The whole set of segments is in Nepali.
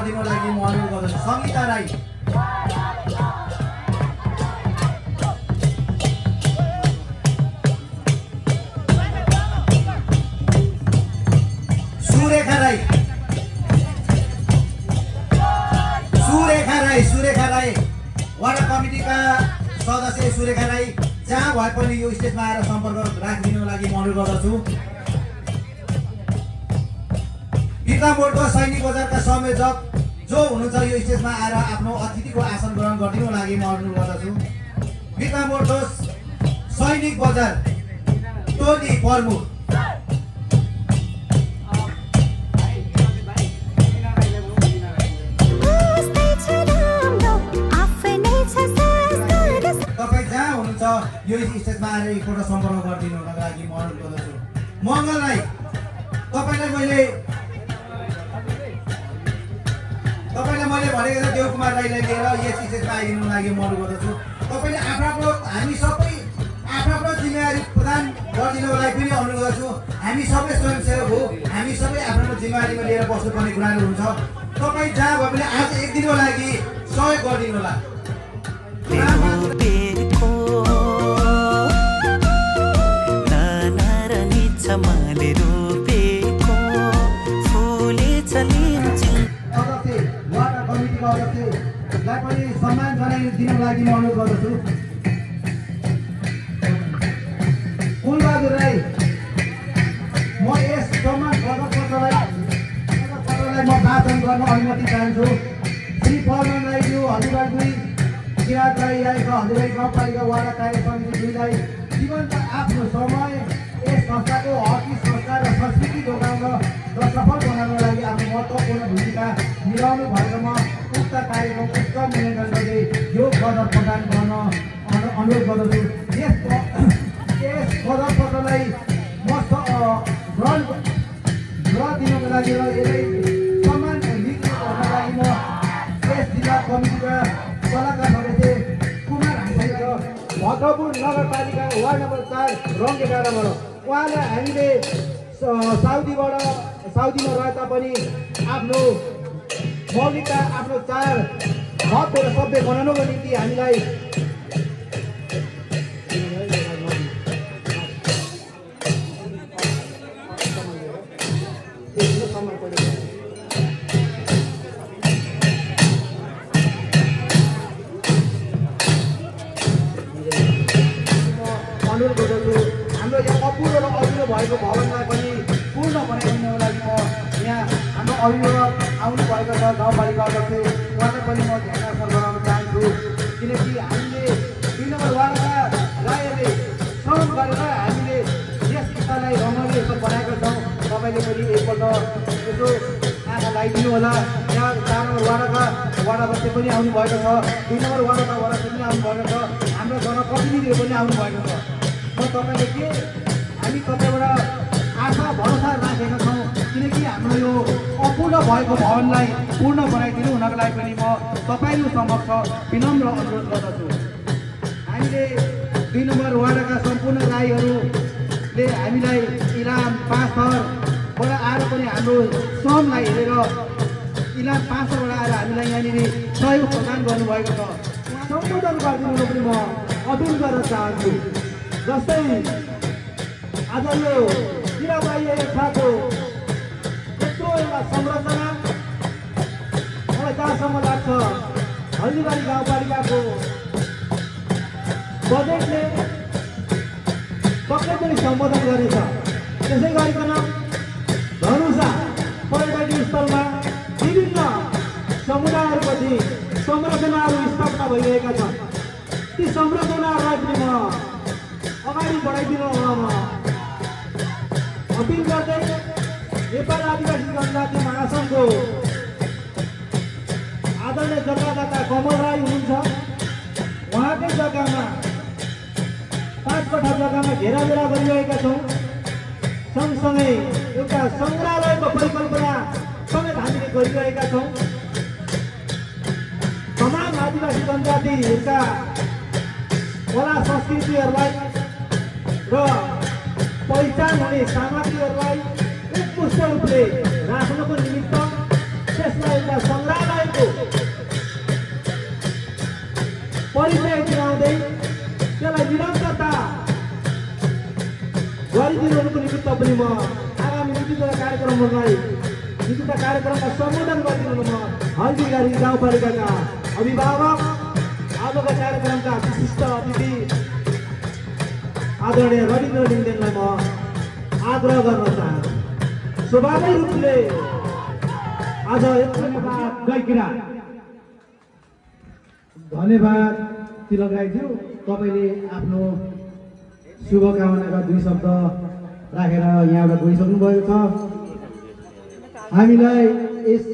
गरिदिनु लागि म अनुरोध गर्दछु। सङ्गीता राई, सुरेखा राई, सुरेखा राई वडा कमिटीका सदस्य सुरेखा राई जहाँ भए पनि यो स्टेजमा आएर सम्पर्क राखिदिनु लागि म अनुरोध गर्दछु। विक्रम बोर्डको सैनिक बजारका संयोजक जो हुनुहुन्छ यो स्टेजमा आएर आफ्नो अतिथिको आसन ग्रहण गरिदिनु लागि म अनुरोध गर्दछु। विक्रम बोर्डको सैनिक बजार टोली प्रमुख यो स्टेजमा आएर एकपल्ट सम्पर्क गरिदिनुको लागि म अनुरोध गर्दछु। मङ्गल राई, तपाईँलाई मैले भनेको थिएँ देवकुमार राईलाई लिएर यस स्टेजमा आइदिनुको लागि म अनुरोध गर्दछु। तपाईँले हामी सबै आफ्नो जिम्मेवारी प्रदान गरिदिनुको लागि पनि अनुरोध गर्छु। हामी सबै स्वयंसेवक हो, हामी सबै आफ्नो जिम्मेवारीमा लिएर बस्नुपर्ने कुराहरू हुन्छ। तपाईँ जहाँ भए पनि आज एक दिनको लागि सहयोग गरिदिनु होला। पनि सम्मान जनाइदिनुको लागि म अनुरोध गर्दछु। फुलबहादुर राई, म यस सम्मान पत्रलाई म वाचन गर्न अनुमति चाहन्छु। श्री फरमान राईज्यू, हजुरबार 2 किरात राई आएका हजुरबाई गाउँपालिका वाडा कार्य समिति 2लाई जीवनको आफ्नो समय यस संस्थाको हकी संस्कार र संस्कृति जोगाउन र सफल बनाउनको लागि आफ्नो महत्त्वपूर्ण भूमिका निभाउनु भएकोमा उक्त कार्यक्रमको उत्तम मूल्याङ्कन गर्दै यो पदक प्रदान गर्न अनुरोध गर्दछु। यस पदक पत्रलाई म ग्रहण दिनको लागि र यसलाई सम्मान दिनुको लागि म यस जिल्ला कमिटीका सल्लाहकार सदस्य कुमार हाइसाई र भद्रपुर नगरपालिका वार्ड नम्बर 4 रङ्गे डाँडाबाट उहाँलाई हामीले साउदीमा रहे तापनि आफ्नो मौलिकता आफ्नो चाड भव्य र सभ्य बनाउनको निम्ति हामीलाई अनुरोध गर्दछु। हाम्रो यहाँ अपुरो र अधुरो भएको भवनलाई पनि पूर्ण बनाइदिनुको लागि म यहाँ हाम्रो अभिभावक आउनु भएको छ गाउँपालिका अध्यक्ष उहाँलाई पनि म ध्यानाकर्षण गराउन चाहन्छु। किनकि हामीले 2 नम्बर वार्डका राईहरूले श्रम गरेर हामीले यस स्थानलाई रमाइलो यसो बनाएका छौँ। तपाईँले पनि एकपल्ट यसो आँखा लगाइदिनु होला। यहाँ 4 नम्बर वार्डका वाडाध्यक्ष पनि आउनु भएको छ, 2 नम्बर वार्डका वाडाध्यक्ष पनि आउनु भएको छ, हाम्रो जनप्रतिनिधिहरू पनि आउनु भएको छ। म तपाईँले हामी तपाईँबाट आशा भरोसा राखेका छौँ। किनकि हाम्रो यो अपूर्ण भएको भवनलाई पूर्ण बनाइदिनु हुनको लागि पनि म तपाईँहरू समक्ष विनम्र अनुरोध गर्दछु। हामीले 2 नम्बर वार्डका सम्पूर्ण राईहरूले हामीलाई इलाम 5 थरबाट आएर पनि हाम्रो श्रमलाई हेरेर इलाम 5 थरबाट आएर हामीलाई यहाँनिर सहयोग प्रदान गर्नुभएको छ। सम्बोधन गरिदिनु पनि म अपील गर्न चाहन्छु। जस्तै आज यो किराबाई रेखाको यत्रो एउटा संरचना मलाई जहाँसम्म लाग्छ हल्दीबारी गाउँपालिकाको बजेटले पक्कै पनि सम्बोधन गरेछ। त्यसै गरिकन धनुषा पर्यटकीय स्थलमा विभिन्न समुदायहरूपछि संरचनाहरू स्थापना भइरहेका छन्। ती संरचनाहरूलाई पनि म अगाडि बढाइदिनु अपील गर्दै नेपाल आदिवासी जनजाति महासङ्घको आदरणीय जग्गादाता कमल राई हुनुहुन्छ। उहाँकै जग्गामा 5 कठा जग्गामा घेराबेरा गरिरहेका छौँ। सँगसँगै एउटा सङ्ग्रहालयको परिकल्पना समेत हामीले गरिरहेका छौँ। तमाम आदिवासी जनजातिहरूका कला संस्कृतिहरूलाई र पहिचान हुने सामग्रीहरूलाई उत्कृष्ट रूपले राख्नको निमित्त त्यसलाई एउटा सङ्ग्रहालय विस्तृत कार्यक्रममा सम्बोधन गरिदिनु म हल्दीबारी गाउँपालिकाका अभिभावक आजका कार्यक्रमका विशिष्ट अतिथि आदरणीय रविन्द्र लिङ्गदेनलाई म आग्रह गर्न चाहन्छु। स्वाभाविक रूपले आज धन्यवाद तिलक राईज्यू, तपाईँले आफ्नो शुभकामनाका 2 शब्द राखेर यहाँबाट गइसक्नु भएको छ। हामीलाई यस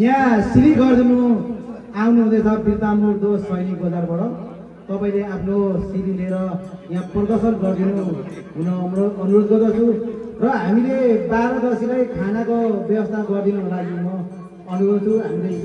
यहाँ श्री गरिदिनु आउनु हुँदैछ बिर्तामोड 2 सैनिक बजारबाट। तपाईँले आफ्नो सिडी लिएर यहाँ प्रदर्शन गरिदिनु हुन अनुरोध गर्दछु र हामीले 12 खानाको व्यवस्था गरिदिनुको लागि म अनुरोध छु। हामीले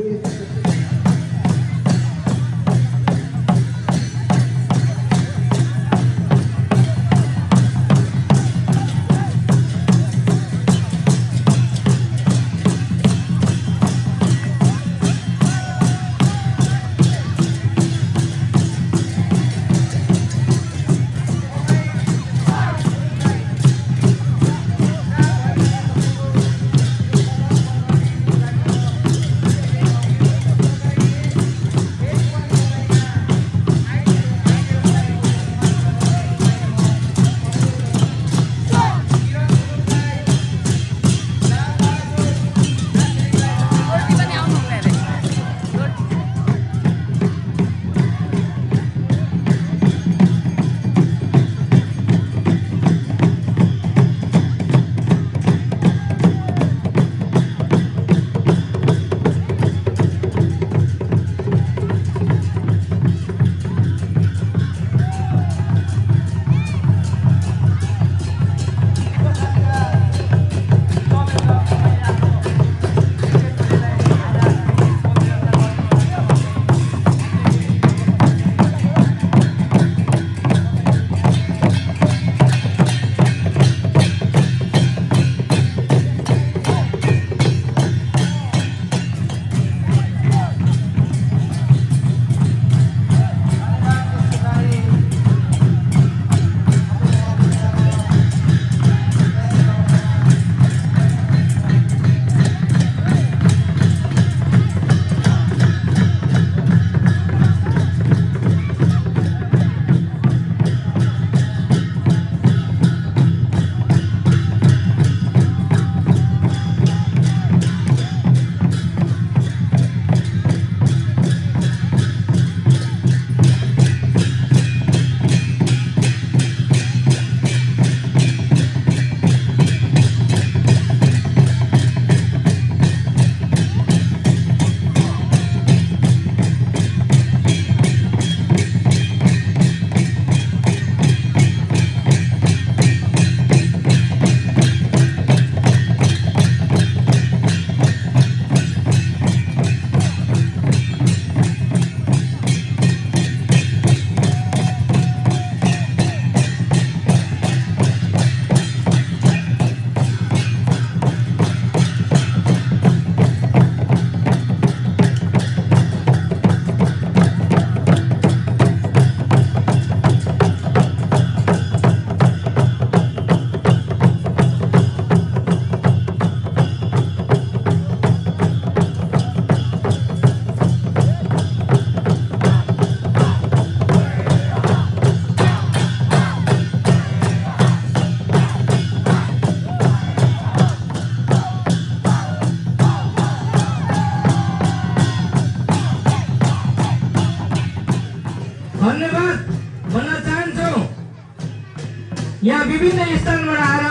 यहाँ विभिन्न स्थानबाट आएर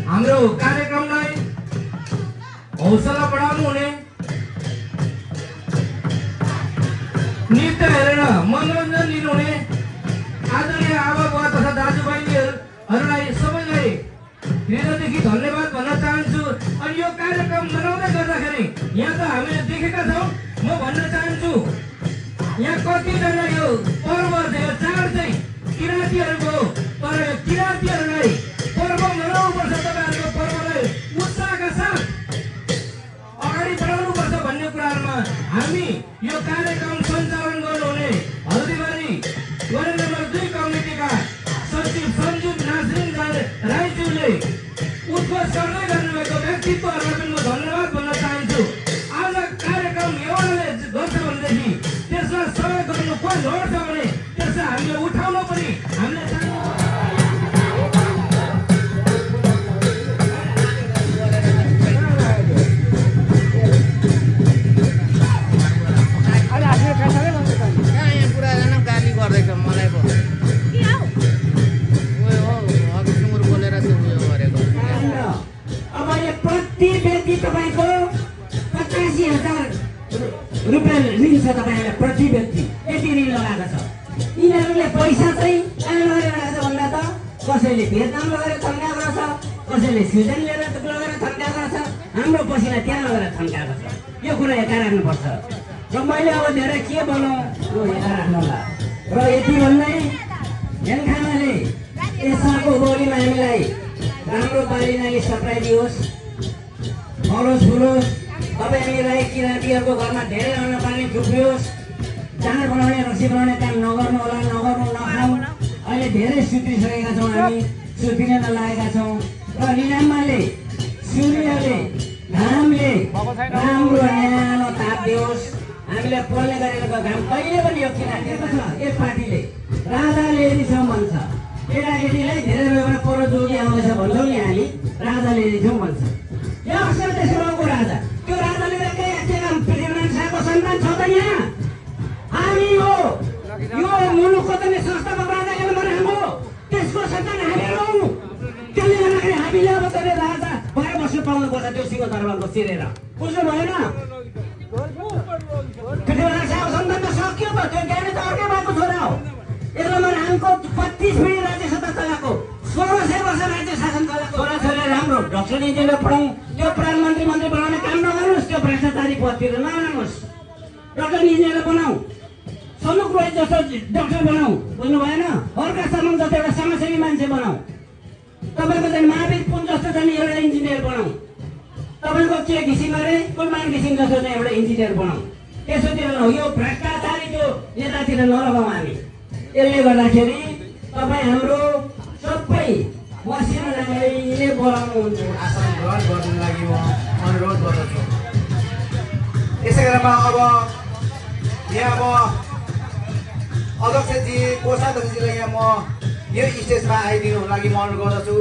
हाम्रो कार्यक्रमलाई हौसला बढाउनु हुने, नृत्य हेरेर मनोरञ्जन लिनुहुने आदरणीय आमा-बुवा तथा दाजुभाइहरूलाई सबैलाई हृदयदेखि धन्यवाद भन्न चाहन्छु। अनि यो कार्यक्रम मनाउँदै गर्दाखेरि यहाँ त हामीले देखेका छौँ, म भन्न चाहन्छु यहाँ कतिजना यो पर्व चाहिँ चाड चाहिँ किराँतीहरूको, तर यो किराँतीहरूलाई पर्व मनाउनुपर्छ, तपाईँहरूको पर्वलाई उत्साहका साथ अगाडि बढाउनुपर्छ भन्ने कुराहरूमा हामी यो कार्यक्रम सञ्चालन गर्नुहुने हल्दीबारी वार्ड नम्बर 2 कमिटीका सचिव सञ्जीव नाजरिन राईज्यूले उद्घोष गर्न निर्णय गर्नुभएको व्यक्तित्वहरूलाई पनि म धन्यवाद भन्न चाहन्छु। आज कार्यक्रम एउटाले गर्छ भनेदेखि त्यसमा सहयोग गर्नु कोही लड्छ भने त्यसलाई हामीले उठाउन पनि हामीले रुपियाँ लिन्छ तपाईँहरूले प्रति व्यक्ति यति ऋण लगाएको छ। यिनीहरूले पैसा चाहिँ कहाँ लगेर लगाएको छ भन्दा त कसैले भियतनाम लगेर थन्काएको छ, कसैले स्विजरल्यान्ड लगेर थन्काएको छ, हाम्रो पसिना त्यहाँ लगेर थन्काएको छ। यो कुरा यता राख्नुपर्छ र मैले अब धेरै के बनाउँ यता राख्नु होला र यति भन्दै हेनखानाले यसको बोलीमा हामीलाई राम्रो बाली नाली सप्राइदियोस्, फलोस् फुलोस्। तपाईँ हामीलाई किराँतीहरूको घरमा धेरै अन्न पानी डुबियोस्। चाड बनाउने रक्सी बनाउने काम नगर्नु होला, नगर्नु नखाउँ। अहिले धेरै सुत्रिसकेका छौँ, हामी सुत्रिन नलागेका छौँ र निनामले सूर्यले घामले राम्रो न्यानो ताप दियोस्। हामीले पोल्ने गरेको घाम कहिले पनि यो किराँतीको छ। एक पार्टीले राजा ल्याइदिन्छौँ भन्छ, केटाकेटीलाई धेरै बेला पर जोगी आउँदैछ भन्छौँ नि हामी, राजा ल्याइदिन्छौँ भन्छ। यो अक्सर देशको राजा, त्यो राजाले पृथ्वीनारायण शाहको सन्तान छ त यहाँ। हामी यो मुलुकको त संस्थाको राजाले बनाएको त्यसको सन्तान हामी हौँ। त्यसले गर्दाखेरि हामीले अब त राजा भएर बस्नु पाउनुपर्छ देउसीको दरबारमा चिरेर, बुझ्नु भएन? पृथ्वीनारायण शाहको सन्तान त सक्यो त, त्यो ज्ञानी त अर्कै भएको छोरा हो। यसमा रामको 25 पिँढी राज्य सत्ता चलाएको, 1600 वर्ष राज्य शासन चलाएको छोराछोरीले राम्रो डक्टर इन्जिनियर पढाउँ, त्यो प्रधानमन्त्री मन्त्री बनाउने काम नगर्नुहोस्, त्यो भ्रष्टाचारी पदतिर नलानुहोस्। डक्टर इन्जिनियर बनाऊ, समुख रोय जस्तो डक्टर बनाऊ, बुझ्नु भएन? अर्का समूह जस्तो एउटा समाजसेवी मान्छे बनाऊ। तपाईँको चाहिँ महावीर पुन जस्तो चाहिँ एउटा इन्जिनियर बनाऊ। तपाईँको के घिसिङ अरे कुलमान घिसिङ जस्तो चाहिँ एउटा इन्जिनियर बनाऊ। त्यसोतिर न यो भ्रष्टाचारी त्यो नेतातिर नलगाउँ हामी। यसले गर्दाखेरि तपाईँ हाम्रो सबै मसिनोले बोलाउनु हुन्छ। आसन ग्रहण गर्नु लागि म अनुरोध गर्दछु। यसै क्रममा अब यहाँ अध्यक्षजी कोषाध्यक्षजीलाई यहाँ म यो स्टेजमा आइदिनु लागि म अनुरोध गर्दछु।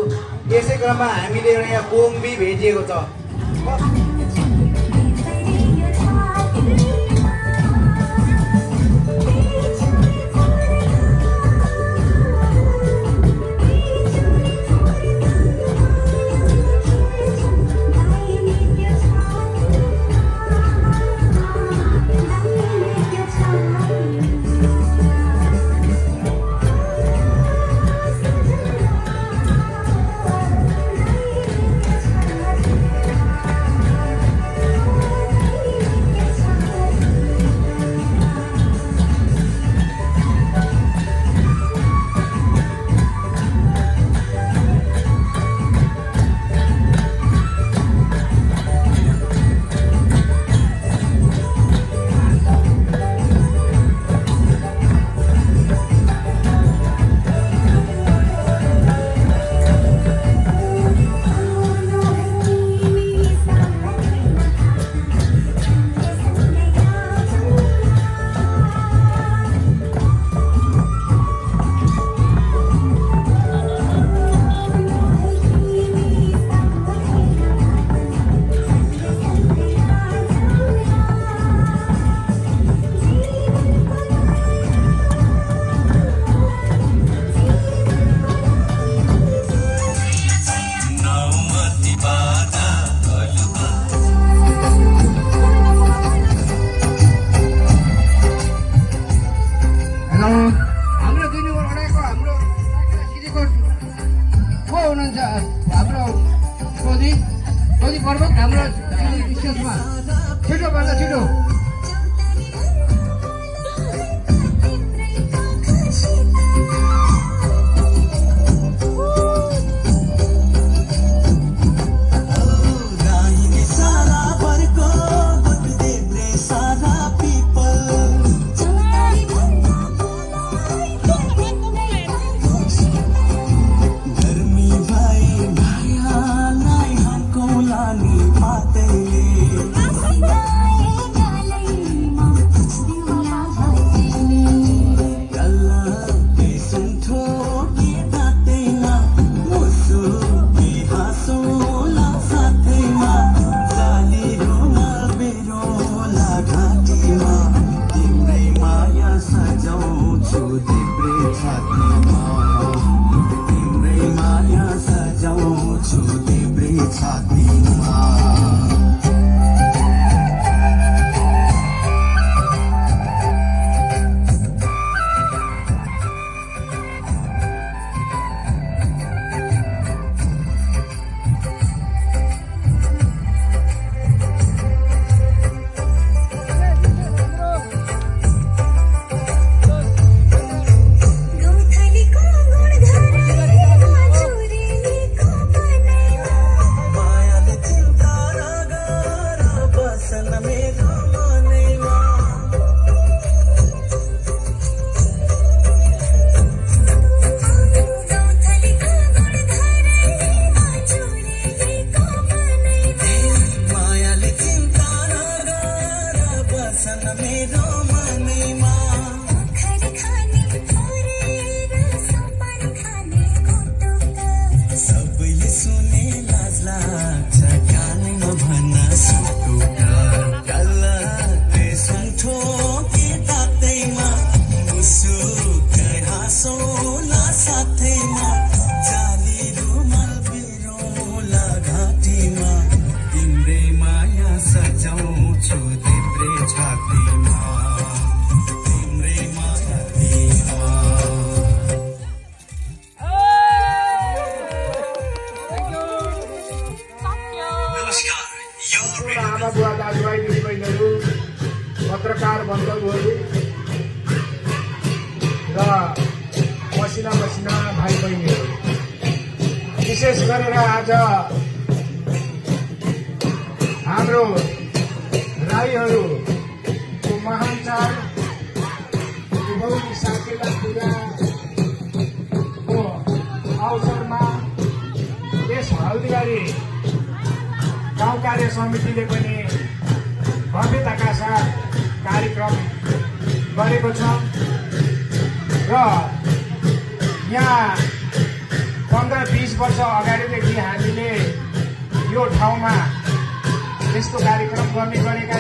यसै क्रममा हामीले एउटा यहाँ कोम्बी भेटिएको छ। बुवा दाजुभाइ दिदीबहिनीहरू, पत्रकार बन्धुहरू र मसिना भाइ बहिनीहरू, विशेष गरेर आज हाम्रो राईहरूको महान चाड उभौली साकेला पूजाको अवसरमा यस हल्दीबारी गाउँ कार्य समितिले पनि भव्यताका साथ कार्यक्रम गरेको छ र यहाँ 15-20 वर्ष अगाडिदेखि हामीले यो ठाउँमा यस्तो कार्यक्रम गर्ने गरेका